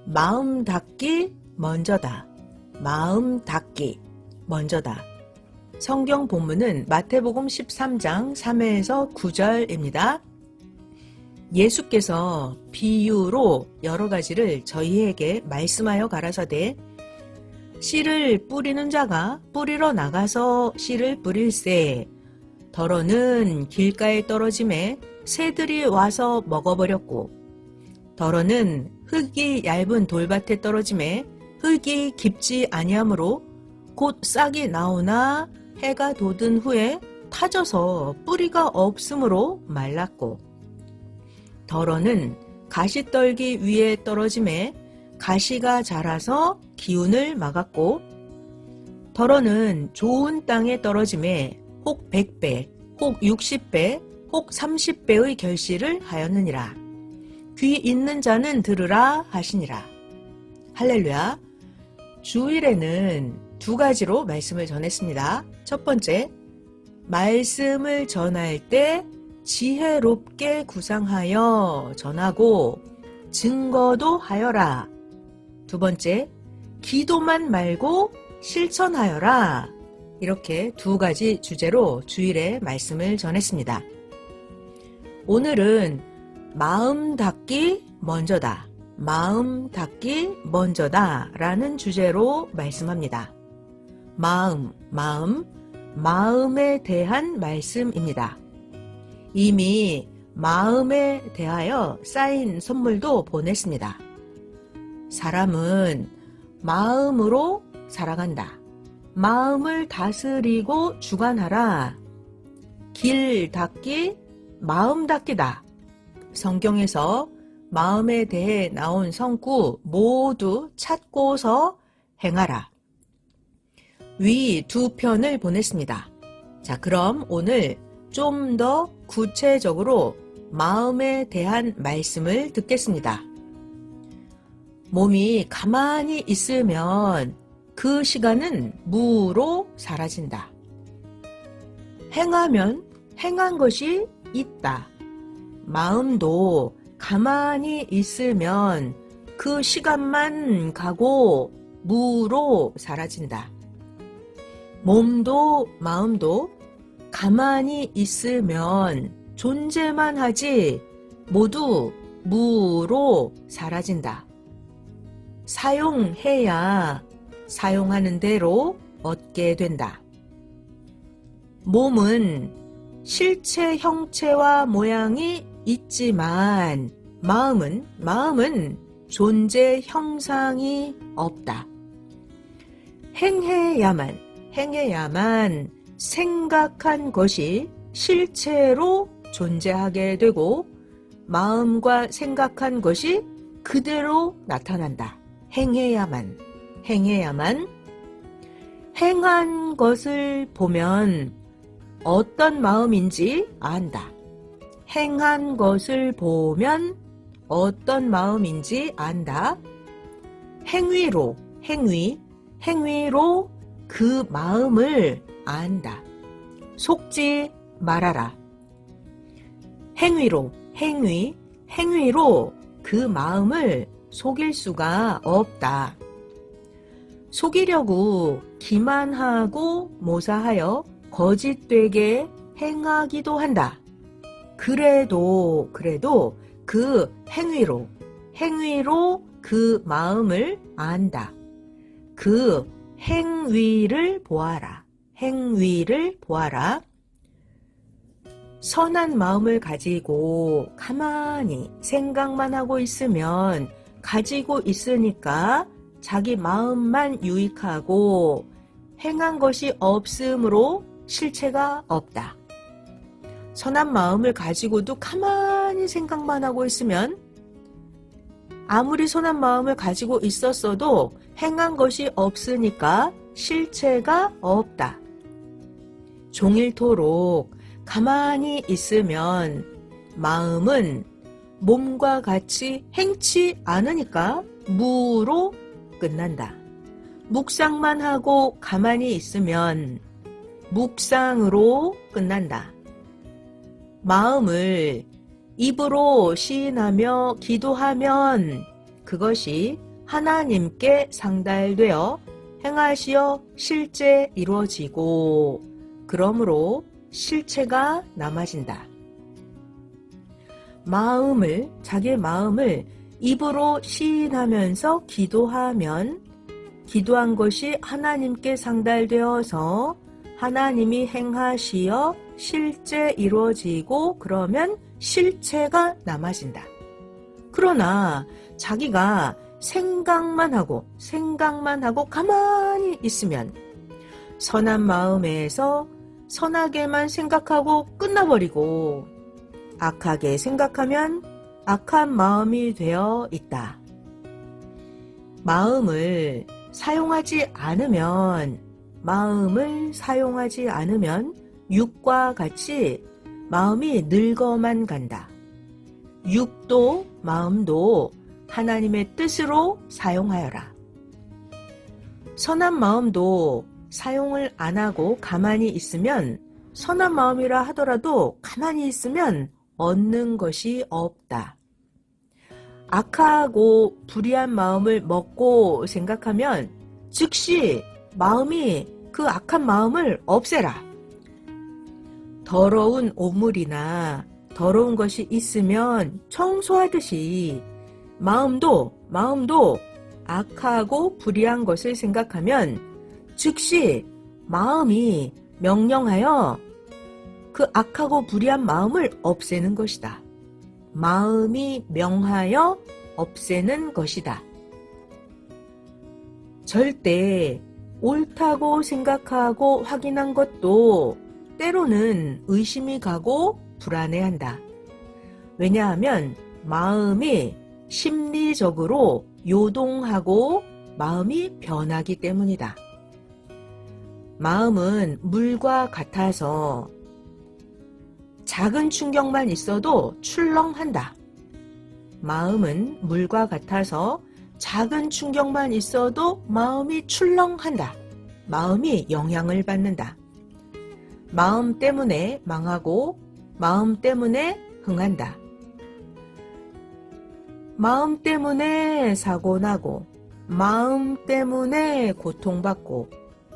마음 닫기 먼저다. 마음 닫기 먼저다. 성경 본문은 마태복음 13장 3회에서 9절입니다. 예수께서 비유로 여러 가지를 저희에게 말씀하여 가라사대 씨를 뿌리는 자가 뿌리러 나가서 씨를 뿌릴새 덜어는 길가에 떨어짐에 새들이 와서 먹어버렸고 덜어는 흙이 얇은 돌밭에 떨어짐에 흙이 깊지 아니하므로 곧 싹이 나오나 해가 돋은 후에 타져서 뿌리가 없으므로 말랐고 덜어는 가시떨기 위에 떨어짐에 가시가 자라서 기운을 막았고 덜어는 좋은 땅에 떨어짐에 혹 100배, 혹 60배, 혹 30배의 결실을 하였느니라. 귀 있는 자는 들으라 하시니라. 할렐루야. 주일에는 두 가지로 말씀을 전했습니다. 첫 번째, 말씀을 전할 때 지혜롭게 구상하여 전하고 증거도 하여라. 두 번째, 기도만 말고 실천하여라. 이렇게 두 가지 주제로 주일에 말씀을 전했습니다. 오늘은 마음 닫기 먼저다. 마음 닫기 먼저다 라는 주제로 말씀합니다. 마음에 대한 말씀입니다. 이미 마음에 대하여 쌓인 선물도 보냈습니다. 사람은 마음으로 살아간다. 마음을 다스리고 주관하라. 길 닫기, 마음 닫기다. 성경에서 마음에 대해 나온 성구 모두 찾고서 행하라. 위 두 편을 보냈습니다. 자, 그럼 오늘 좀 더 구체적으로 마음에 대한 말씀을 듣겠습니다. 몸이 가만히 있으면 그 시간은 무로 사라진다. 행하면 행한 것이 있다. 마음도 가만히 있으면 그 시간만 가고 무로 사라진다. 몸도 마음도 가만히 있으면 존재만 하지 모두 무로 사라진다. 사용해야 사용하는 대로 얻게 된다. 몸은 실체 형체와 모양이 있지만 마음은 존재 형상이 없다. 행해야만 생각한 것이 실체로 존재하게 되고 마음과 생각한 것이 그대로 나타난다. 행해야만 행한 것을 보면 어떤 마음인지 안다. 행한 것을 보면 어떤 마음인지 안다. 행위로 그 마음을 안다. 속지 말아라. 행위로 그 마음을 속일 수가 없다. 속이려고 기만하고 모사하여 거짓되게 행하기도 한다. 그래도 그 행위로 그 마음을 안다. 그 행위를 보아라. 선한 마음을 가지고 가만히 생각만 하고 있으면 가지고 있으니까 자기 마음만 유익하고 행한 것이 없으므로 실체가 없다. 선한 마음을 가지고도 가만히 생각만 하고 있으면 아무리 선한 마음을 가지고 있었어도 행한 것이 없으니까 실체가 없다. 종일토록 가만히 있으면 마음은 몸과 같이 행치 않으니까 무로 끝난다. 묵상만 하고 가만히 있으면 묵상으로 끝난다. 마음을 입으로 시인하며 기도하면 그것이 하나님께 상달되어 행하시어 실제 이루어지고 그러므로 실체가 남아진다. 자기의 마음을 입으로 시인하면서 기도하면 기도한 것이 하나님께 상달되어서 하나님이 행하시어 실제 이루어지고 그러면 실체가 남아진다. 그러나 자기가 생각만 하고 가만히 있으면 선한 마음에서 선하게만 생각하고 끝나버리고 악하게 생각하면 악한 마음이 되어 있다. 마음을 사용하지 않으면 육과 같이 마음이 늙어만 간다. 육도 마음도 하나님의 뜻으로 사용하여라. 선한 마음도 사용을 안 하고 가만히 있으면 선한 마음이라 하더라도 가만히 있으면 얻는 것이 없다. 악하고 불의한 마음을 먹고 생각하면 즉시 마음이 그 악한 마음을 없애라. 더러운 오물이나 더러운 것이 있으면 청소하듯이 마음도 악하고 불의한 것을 생각하면 즉시 마음이 명령하여 그 악하고 불의한 마음을 없애는 것이다. 마음이 명하여 없애는 것이다. 절대 옳다고 생각하고 확인한 것도 때로는 의심이 가고 불안해한다. 왜냐하면 마음이 심리적으로 요동하고 마음이 변하기 때문이다. 마음은 물과 같아서 작은 충격만 있어도 출렁한다. 마음은 물과 같아서 작은 충격만 있어도 마음이 출렁한다. 마음이 영향을 받는다. 마음 때문에 망하고 마음 때문에 흥한다. 마음 때문에 사고나고 마음 때문에 고통받고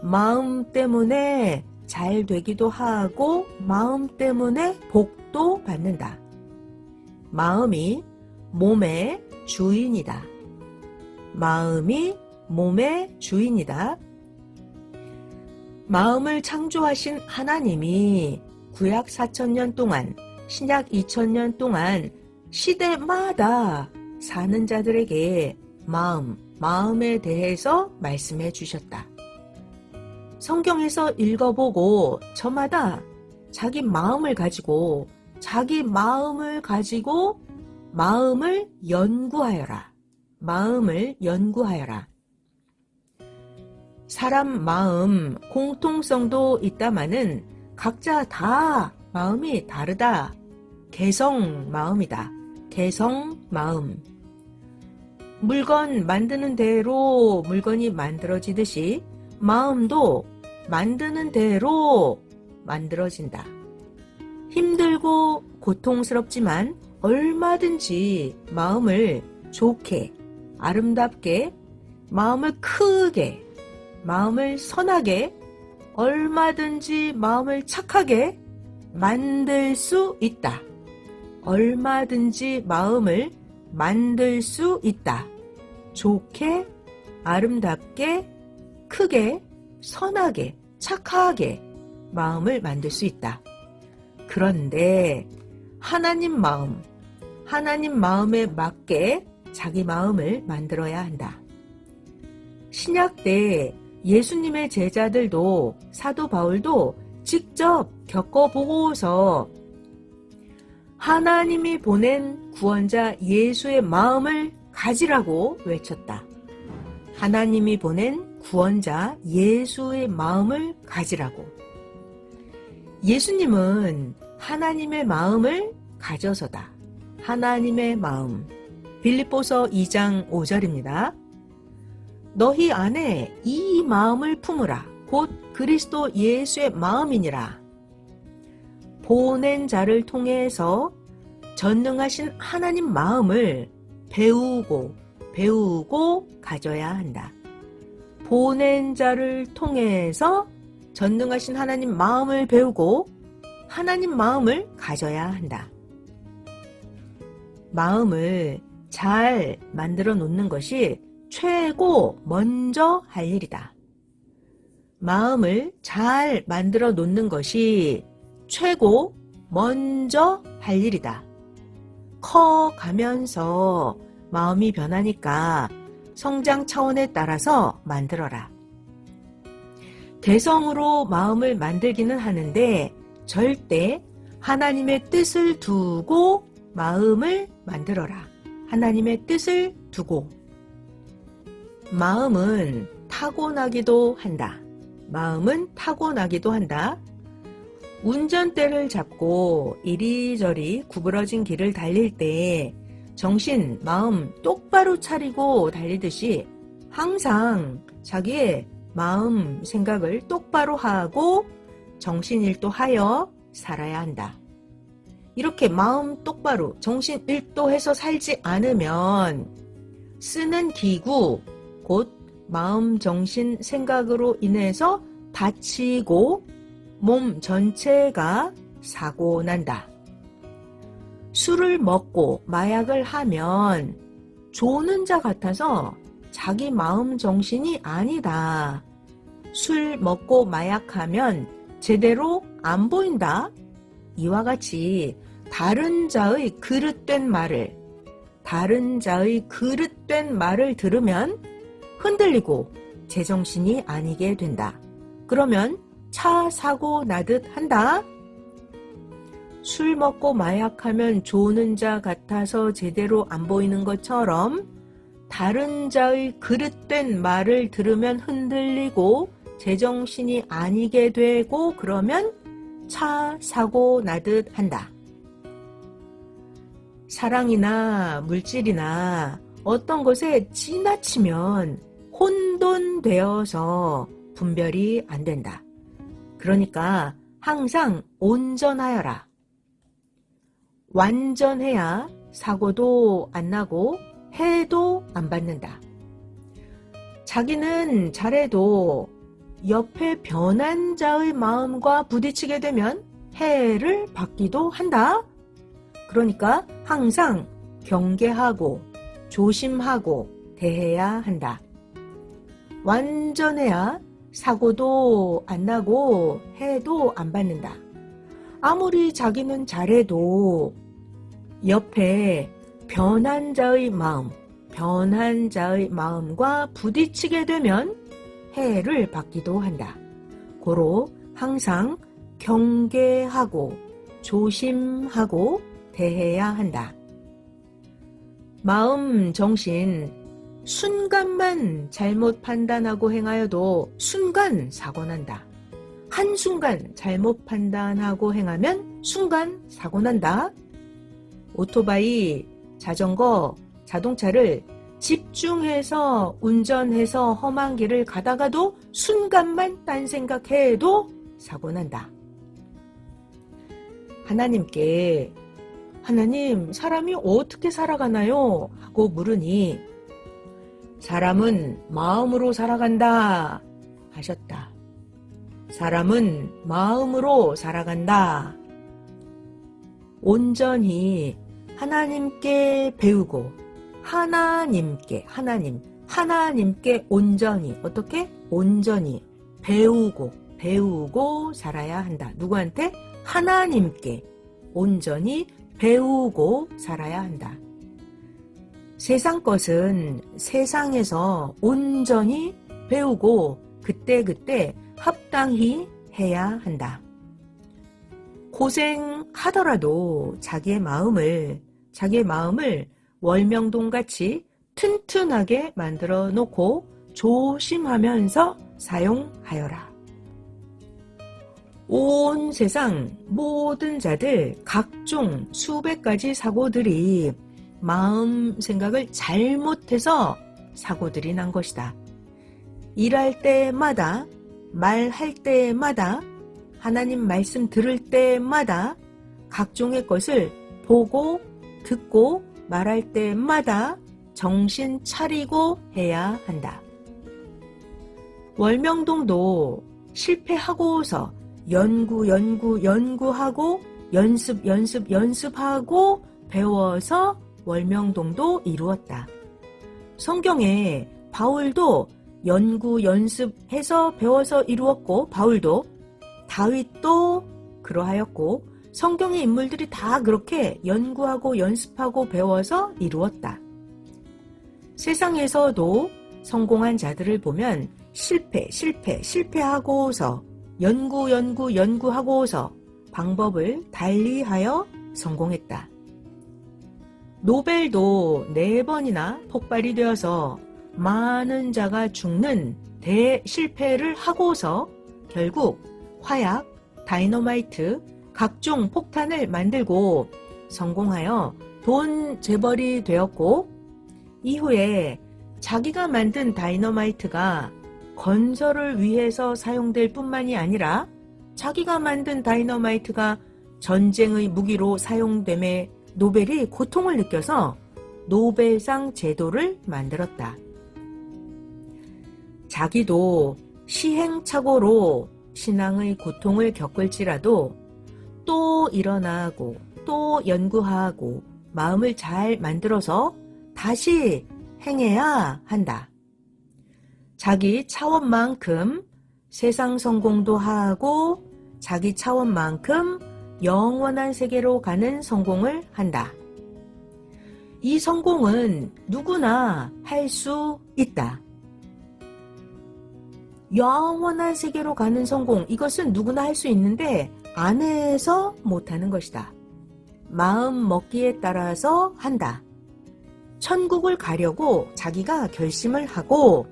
마음 때문에 잘 되기도 하고 마음 때문에 복도 받는다. 마음이 몸의 주인이다. 마음이 몸의 주인이다. 마음을 창조하신 하나님이 구약 4000년 동안, 신약 2000년 동안 시대마다 사는 자들에게 마음에 대해서 말씀해 주셨다. 성경에서 읽어보고 저마다 자기 마음을 가지고 마음을 연구하여라. 마음을 연구하여라. 사람 마음 공통성도 있다마는 각자 다 마음이 다르다. 개성 마음이다. 개성 마음. 물건 만드는 대로 물건이 만들어지듯이 마음도 만드는 대로 만들어진다. 힘들고 고통스럽지만 얼마든지 마음을 좋게, 아름답게, 마음을 크게, 마음을 선하게, 얼마든지 마음을 착하게 만들 수 있다. 얼마든지 마음을 만들 수 있다. 좋게, 아름답게, 크게, 선하게, 착하게 마음을 만들 수 있다. 그런데 하나님 마음에 맞게 자기 마음을 만들어야 한다. 신약 때 예수님의 제자들도 사도 바울도 직접 겪어보고서 하나님이 보낸 구원자 예수의 마음을 가지라고 외쳤다. 하나님이 보낸 구원자 예수의 마음을 가지라고. 예수님은 하나님의 마음을 가져서다. 하나님의 마음. 빌립보서 2장 5절입니다. 너희 안에 이 마음을 품으라. 곧 그리스도 예수의 마음이니라. 보낸 자를 통해서 전능하신 하나님 마음을 배우고 배우고 가져야 한다. 보낸 자를 통해서 전능하신 하나님 마음을 배우고 하나님 마음을 가져야 한다. 마음을 잘 만들어 놓는 것이 최고 먼저 할 일이다. 마음을 잘 만들어 놓는 것이 최고 먼저 할 일이다. 커 가면서 마음이 변하니까 성장 차원에 따라서 만들어라. 개성으로 마음을 만들기는 하는데 절대 하나님의 뜻을 두고 마음을 만들어라. 하나님의 뜻을 두고. 마음은 타고나기도 한다. 마음은 타고나기도 한다. 운전대를 잡고 이리저리 구부러진 길을 달릴 때 정신, 마음 똑바로 차리고 달리듯이 항상 자기의 마음, 생각을 똑바로 하고 정신일도 하여 살아야 한다. 이렇게 마음 똑바로 정신일도해서 살지 않으면 쓰는 기구, 곧 마음, 정신, 생각으로 인해서 다치고 몸 전체가 사고 난다. 술을 먹고 마약을 하면 조는 자 같아서 자기 마음 정신이 아니다. 술 먹고 마약하면 제대로 안 보인다. 이와 같이 다른 자의 그릇된 말을 들으면 흔들리고 제정신이 아니게 된다. 그러면 차 사고 나듯 한다. 술 먹고 마약하면 조는 자 같아서 제대로 안 보이는 것처럼 다른 자의 그릇된 말을 들으면 흔들리고 제정신이 아니게 되고 그러면 차 사고 나듯 한다. 사랑이나 물질이나 어떤 것에 지나치면 혼돈되어서 분별이 안 된다. 그러니까 항상 온전하여라. 완전해야 사고도 안 나고 해도 안 받는다. 자기는 잘해도 옆에 변한 자의 마음과 부딪히게 되면 해를 받기도 한다. 그러니까 항상 경계하고 조심하고 대해야 한다. 완전해야 사고도 안 나고 해도 안 받는다. 아무리 자기는 잘해도 옆에 변한 자의 마음과 부딪히게 되면 해를 받기도 한다. 고로 항상 경계하고 조심하고 대해야 한다. 마음, 정신, 순간만 잘못 판단하고 행하여도 순간 사고난다. 한순간 잘못 판단하고 행하면 순간 사고난다. 오토바이, 자전거, 자동차를 집중해서 운전해서 험한 길을 가다가도 순간만 딴 생각해도 사고난다. 하나님께 하나님, 사람이 어떻게 살아가나요? 하고 물으니 사람은 마음으로 살아간다 하셨다. 사람은 마음으로 살아간다. 온전히 하나님께 배우고 하나님께 온전히 어떻게? 온전히 배우고 살아야 한다. 누구한테? 하나님께 온전히 배우고 살아야 한다. 세상 것은 세상에서 온전히 배우고 그때그때 합당히 해야 한다. 고생하더라도 자기의 마음을 월명동같이 튼튼하게 만들어 놓고 조심하면서 사용하여라. 온 세상 모든 자들 각종 수백 가지 사고들이 마음 생각을 잘못해서 사고들이 난 것이다. 일할 때마다, 말할 때마다, 하나님 말씀 들을 때마다 각종의 것을 보고 듣고 말할 때마다 정신 차리고 해야 한다. 월명동도 실패하고서 연구하고 연습하고 배워서 월명동도 이루었다. 성경에 바울도 연습해서 배워서 이루었고, 바울도, 다윗도 그러하였고, 성경의 인물들이 다 그렇게 연구하고 연습하고 배워서 이루었다. 세상에서도 성공한 자들을 보면 실패하고서 연구하고서 방법을 달리하여 성공했다. 노벨도 4번이나 폭발이 되어서 많은 자가 죽는 대실패를 하고서 결국 화약, 다이너마이트, 각종 폭탄을 만들고 성공하여 돈 재벌이 되었고, 이후에 자기가 만든 다이너마이트가 건설을 위해서 사용될 뿐만이 아니라 자기가 만든 다이너마이트가 전쟁의 무기로 사용됨에 노벨이 고통을 느껴서 노벨상 제도를 만들었다. 자기도 시행착오로 신앙의 고통을 겪을지라도 또 일어나고 또 연구하고 마음을 잘 만들어서 다시 행해야 한다. 자기 차원만큼 세상 성공도 하고 자기 차원만큼 영원한 세계로 가는 성공을 한다. 이 성공은 누구나 할 수 있다. 영원한 세계로 가는 성공, 이것은 누구나 할 수 있는데 안 해서 못하는 것이다. 마음 먹기에 따라서 한다. 천국을 가려고 자기가 결심을 하고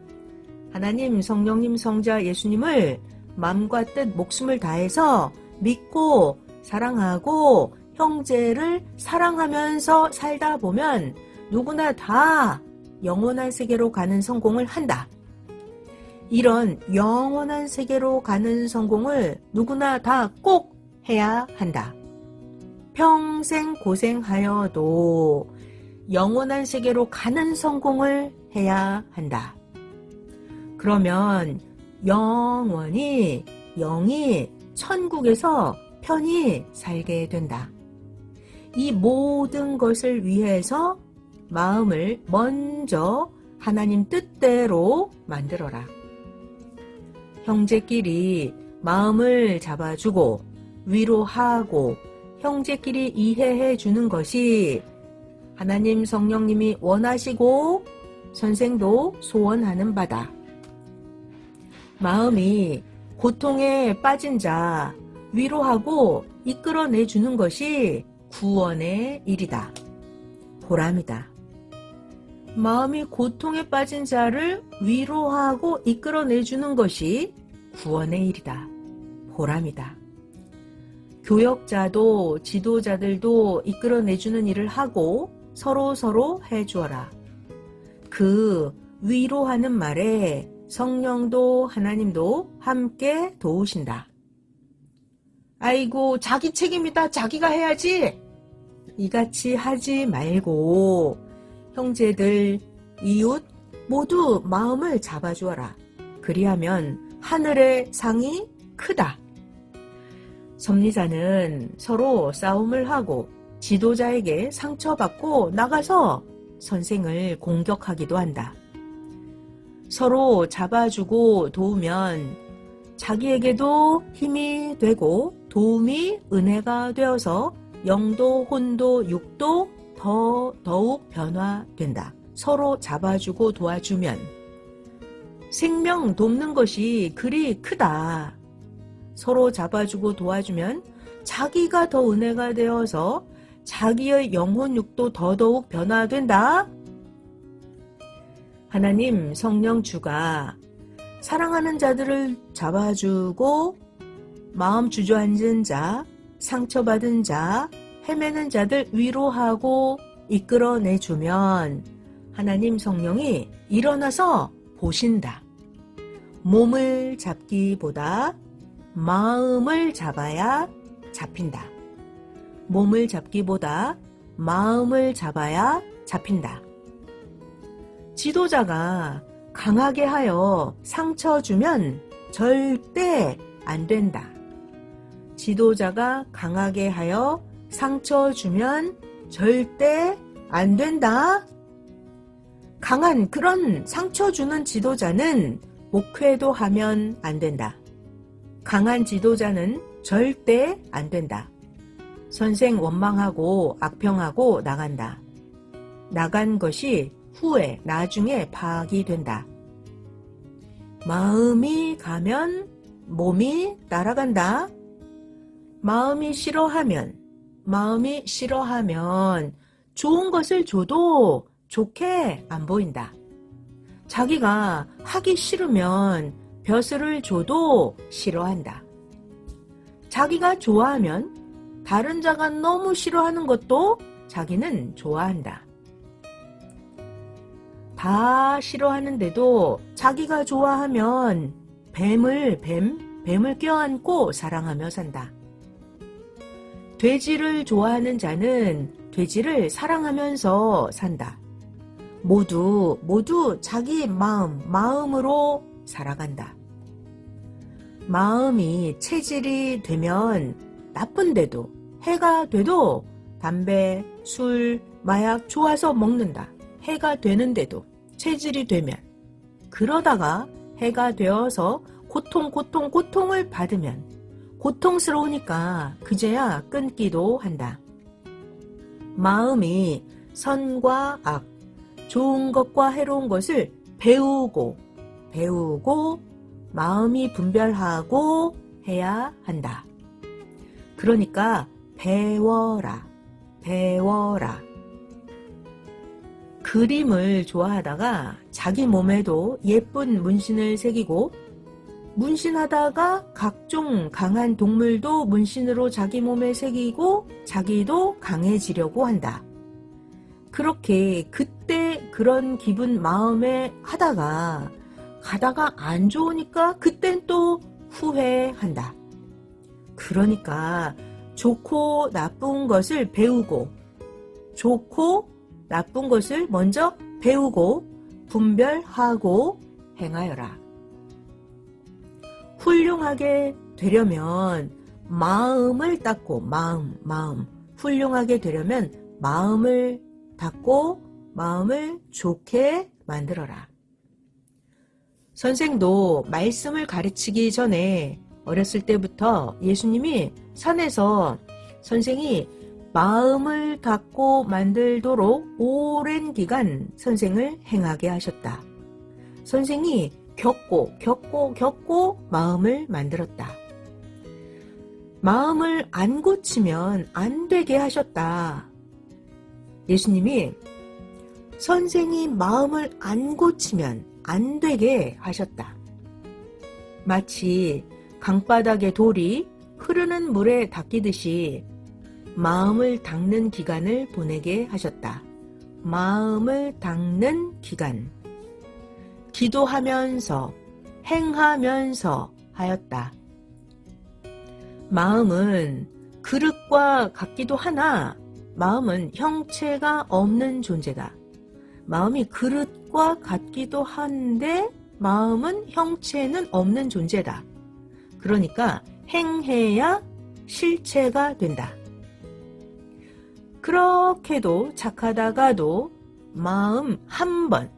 하나님, 성령님, 성자 예수님을 마음과 뜻, 목숨을 다해서 믿고 사랑하고 형제를 사랑하면서 살다 보면 누구나 다 영원한 세계로 가는 성공을 한다. 이런 영원한 세계로 가는 성공을 누구나 다 꼭 해야 한다. 평생 고생하여도 영원한 세계로 가는 성공을 해야 한다. 그러면 영원히 영이 천국에서 편히 살게 된다. 이 모든 것을 위해서 마음을 먼저 하나님 뜻대로 만들어라. 형제끼리 마음을 잡아주고 위로하고 형제끼리 이해해 주는 것이 하나님 성령님이 원하시고 선생도 소원하는 바다. 마음이 고통에 빠진 자 위로하고 이끌어내 주는 것이 구원의 일이다. 보람이다. 마음이 고통에 빠진 자를 위로하고 이끌어내 주는 것이 구원의 일이다. 보람이다. 교역자도 지도자들도 이끌어내 주는 일을 하고 서로 해주어라. 그 위로하는 말에 성령도 하나님도 함께 도우신다. 아이고, 자기 책임이다. 자기가 해야지. 이같이 하지 말고 형제들, 이웃 모두 마음을 잡아주어라. 그리하면 하늘의 상이 크다. 섭리자는 서로 싸움을 하고 지도자에게 상처받고 나가서 선생을 공격하기도 한다. 서로 잡아주고 도우면 자기에게도 힘이 되고 도움이 은혜가 되어서 영도, 혼도, 육도 더욱 변화된다. 서로 잡아주고 도와주면 생명 돕는 것이 그리 크다. 서로 잡아주고 도와주면 자기가 더 은혜가 되어서 자기의 영혼 육도 더더욱 변화된다. 하나님 성령 주가 사랑하는 자들을 잡아주고 마음 주저앉은 자, 상처받은 자, 헤매는 자들 위로하고 이끌어내주면 하나님 성령이 일어나서 보신다. 몸을 잡기보다 마음을 잡아야 잡힌다. 몸을 잡기보다 마음을 잡아야 잡힌다. 지도자가 강하게 하여 상처 주면 절대 안 된다. 지도자가 강하게 하여 상처 주면 절대 안 된다. 강한 그런 상처 주는 지도자는 목회도 하면 안 된다. 강한 지도자는 절대 안 된다. 선생 원망하고 악평하고 나간다. 나간 것이 후에 나중에 파악이 된다. 마음이 가면 몸이 따라간다. 마음이 싫어하면 좋은 것을 줘도 좋게 안 보인다. 자기가 하기 싫으면 벼슬을 줘도 싫어한다. 자기가 좋아하면 다른 자가 너무 싫어하는 것도 자기는 좋아한다. 다 싫어하는데도 자기가 좋아하면 뱀을 껴안고 사랑하며 산다. 돼지를 좋아하는 자는 돼지를 사랑하면서 산다. 모두 자기 마음으로 살아간다. 마음이 체질이 되면 나쁜데도 해가 돼도 담배, 술, 마약 좋아서 먹는다. 해가 되는데도 체질이 되면 그러다가 해가 되어서 고통을 받으면 고통스러우니까 그제야 끊기도 한다. 마음이 선과 악, 좋은 것과 해로운 것을 배우고 마음이 분별하고 해야 한다. 그러니까 배워라. 그림을 좋아하다가 자기 몸에도 예쁜 문신을 새기고 문신하다가 각종 강한 동물도 문신으로 자기 몸에 새기고 자기도 강해지려고 한다. 그렇게 그때 그런 기분 마음에 가다가 안 좋으니까 그땐 또 후회한다. 그러니까 좋고 나쁜 것을 배우고 좋고 나쁜 것을 먼저 배우고 분별하고 행하여라. 훌륭하게 되려면 마음을 닦고 훌륭하게 되려면 마음을 닦고 마음을 좋게 만들어라. 선생도 말씀을 가르치기 전에 어렸을 때부터 예수님이 산에서 선생이 마음을 닦고 만들도록 오랜 기간 선생을 행하게 하셨다. 선생이 겪고 마음을 만들었다. 마음을 안 고치면 안 되게 하셨다. 예수님이 선생이 마음을 안 고치면 안 되게 하셨다. 마치 강바닥의 돌이 흐르는 물에 닦이듯이 마음을 닦는 기간을 보내게 하셨다. 마음을 닦는 기간. 기도하면서 행하면서 하였다. 마음은 그릇과 같기도 하나 마음은 형체가 없는 존재다. 마음이 그릇과 같기도 한데 마음은 형체는 없는 존재다. 그러니까 행해야 실체가 된다. 그렇게도 착하다가도 마음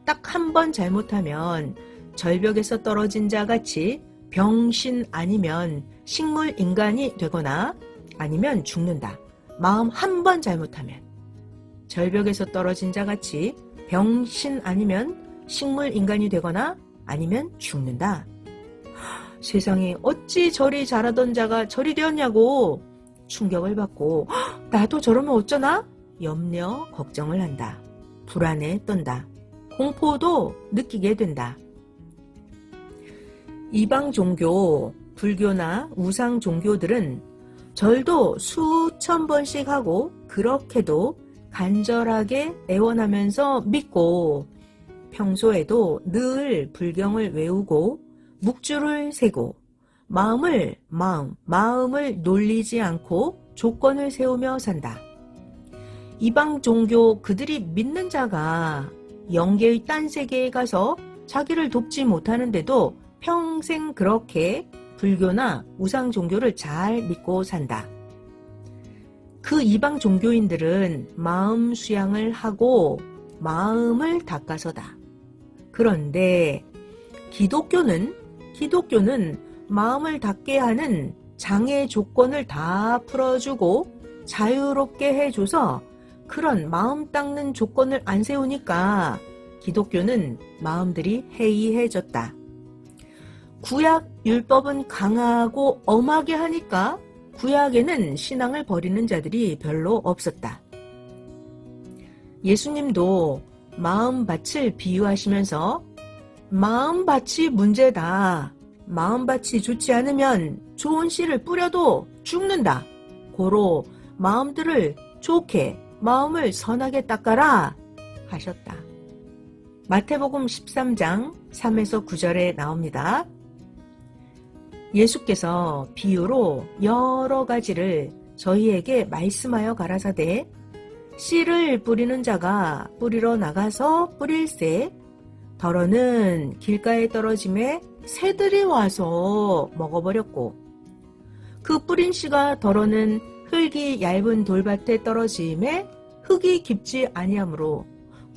딱 한 번 잘못하면 절벽에서 떨어진 자 같이 병신 아니면 식물 인간이 되거나 아니면 죽는다. 마음 한 번 잘못하면 절벽에서 떨어진 자 같이 병신 아니면 식물 인간이 되거나 아니면 죽는다. 세상에 어찌 저리 잘하던 자가 저리 되었냐고 충격을 받고 나도 저러면 어쩌나 염려 걱정을 한다. 불안에 떤다. 공포도 느끼게 된다. 이방 종교, 불교나 우상 종교들은 절도 수천 번씩 하고 그렇게도 간절하게 애원하면서 믿고 평소에도 늘 불경을 외우고 묵주를 세고 마음을 놀리지 않고 조건을 세우며 산다. 이방 종교 그들이 믿는 자가 영계의 딴 세계에 가서 자기를 돕지 못하는데도 평생 그렇게 불교나 우상 종교를 잘 믿고 산다. 그 이방 종교인들은 마음 수양을 하고 마음을 닦아서다. 그런데 기독교는 마음을 닦게 하는 장애 조건을 다 풀어주고 자유롭게 해줘서 그런 마음 닦는 조건을 안 세우니까 기독교는 마음들이 해이해졌다. 구약 율법은 강하고 엄하게 하니까 구약에는 신앙을 버리는 자들이 별로 없었다. 예수님도 마음밭을 비유하시면서 마음밭이 문제다. 마음밭이 좋지 않으면 좋은 씨를 뿌려도 죽는다. 고로 마음들을 좋게, 마음을 선하게 닦아라 하셨다. 마태복음 13장 3에서 9절에 나옵니다. 예수께서 비유로 여러 가지를 저희에게 말씀하여 가라사대 씨를 뿌리는 자가 뿌리러 나가서 뿌릴새 더러는 길가에 떨어짐에 새들이 와서 먹어버렸고 그 뿌린 씨가 더러는 흙이 얇은 돌밭에 떨어짐에 흙이 깊지 아니하므로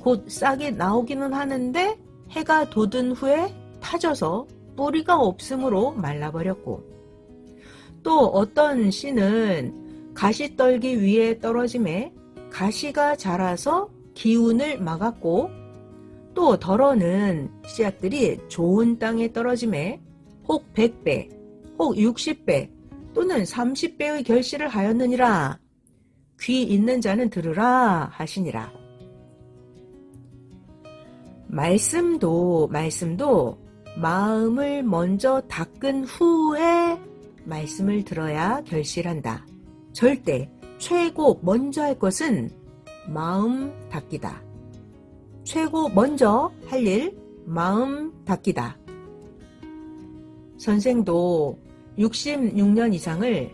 곧 싹이 나오기는 하는데 해가 돋은 후에 타져서 뿌리가 없으므로 말라버렸고 또 어떤 씨는 가시떨기 위에 떨어짐에 가시가 자라서 기운을 막았고 또 더러는 씨앗들이 좋은 땅에 떨어짐에 혹 100배, 혹 60배 또는 30배의 결실을 하였느니라. 귀 있는 자는 들으라 하시니라. 말씀도 마음을 먼저 닦은 후에 말씀을 들어야 결실한다. 절대 최고 먼저 할 것은 마음 닦기다. 최고 먼저 할 일 마음 닦기다. 선생도 66년 이상을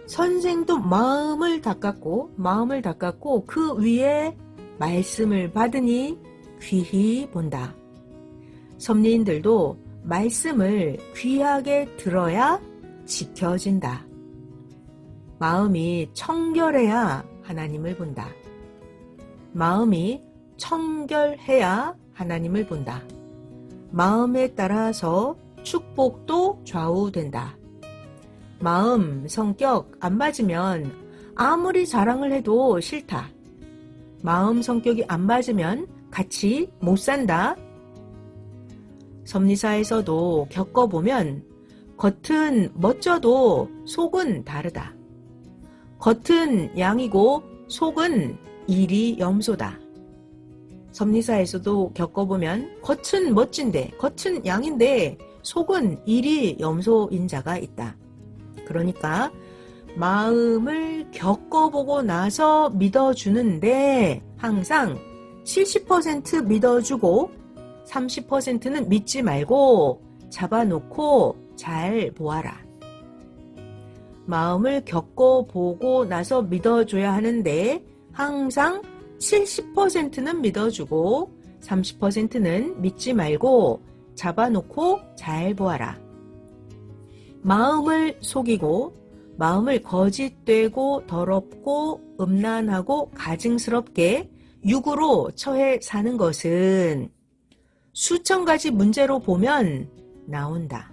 선생도 마음을 닦았고 그 위에 말씀을 받으니 귀히 본다. 섭리인들도 말씀을 귀하게 들어야 지켜진다. 마음이 청결해야 하나님을 본다. 마음이 청결해야 하나님을 본다. 마음에 따라서 축복도 좌우된다. 마음, 성격 안 맞으면 아무리 자랑을 해도 싫다. 마음, 성격이 안 맞으면 같이 못 산다. 섭리사에서도 겪어보면 겉은 멋져도 속은 다르다. 겉은 양이고 속은 일이 염소다. 섭리사에서도 겪어보면 겉은 멋진데 겉은 양인데 속은 일이 염소인 자가 있다. 그러니까 마음을 겪어보고 나서 믿어주는데 항상 70% 믿어주고 30%는 믿지 말고 잡아놓고 잘 보아라. 마음을 겪어보고 나서 믿어줘야 하는데 항상 70%는 믿어주고 30%는 믿지 말고 잡아놓고 잘 보아라. 마음을 속이고 마음을 거짓되고 더럽고 음란하고 가증스럽게 육으로 처해 사는 것은 수천 가지 문제로 보면 나온다.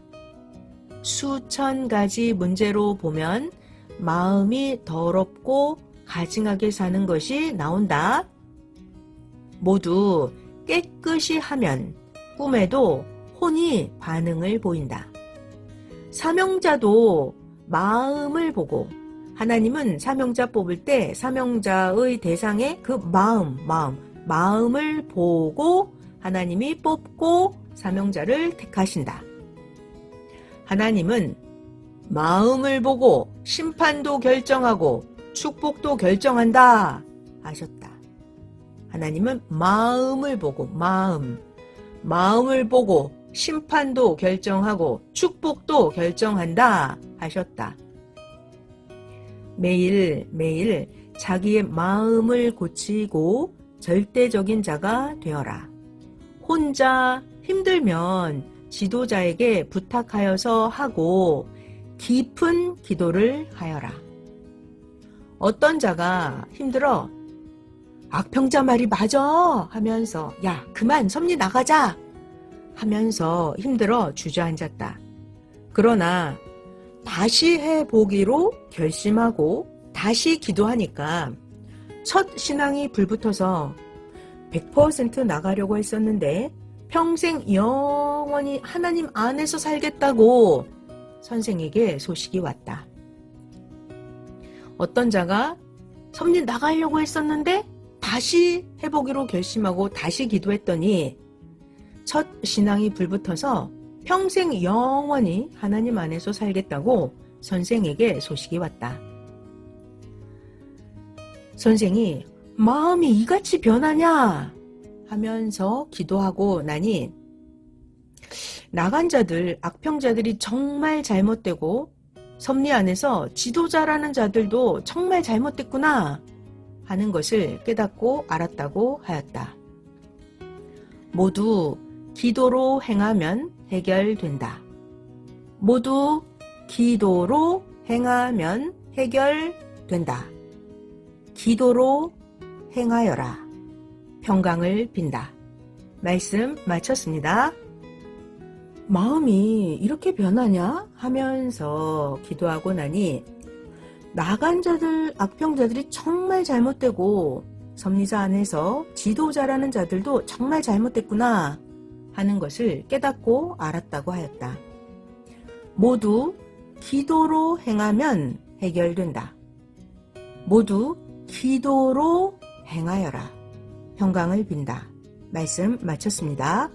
수천 가지 문제로 보면 마음이 더럽고 가증하게 사는 것이 나온다. 모두 깨끗이 하면 꿈에도 혼이 반응을 보인다. 사명자도 마음을 보고 하나님은 사명자 뽑을 때 사명자의 대상의 그 마음을 보고 하나님이 뽑고 사명자를 택하신다. 하나님은 마음을 보고 심판도 결정하고 축복도 결정한다 하셨다. 하나님은 마음을 보고 마음을 보고 심판도 결정하고 축복도 결정한다 하셨다. 매일 자기의 마음을 고치고 절대적인 자가 되어라. 혼자 힘들면 지도자에게 부탁하여서 하고 깊은 기도를 하여라. 어떤 자가 힘들어 악평자 말이 맞아 하면서 야 그만 섭리 나가자 하면서 힘들어 주저앉았다. 그러나 다시 해보기로 결심하고 다시 기도하니까 첫 신앙이 불붙어서 100% 나가려고 했었는데 평생 영원히 하나님 안에서 살겠다고 선생에게 소식이 왔다. 어떤 자가 섭리 나가려고 했었는데 다시 해보기로 결심하고 다시 기도했더니 첫 신앙이 불붙어서 평생 영원히 하나님 안에서 살겠다고 선생에게 소식이 왔다. 선생이 마음이 이같이 변하냐 하면서 기도하고 나니 나간 자들, 악평자들이 정말 잘못되고 섭리 안에서 지도자라는 자들도 정말 잘못됐구나 하는 것을 깨닫고 알았다고 하였다. 모두 기도로 행하면 해결된다. 모두 기도로 행하면 해결된다. 기도로 행하여라. 평강을 빈다. 말씀 마쳤습니다. 마음이 이렇게 변하냐 하면서 기도하고 나니 나간 자들, 악평자들이 정말 잘못되고 섭리자 안에서 지도자라는 자들도 정말 잘못됐구나 하는 것을 깨닫고 알았다고 하였다. 모두 기도로 행하면 해결된다. 모두 기도로 행하여라. 평강을 빈다. 말씀 마쳤습니다.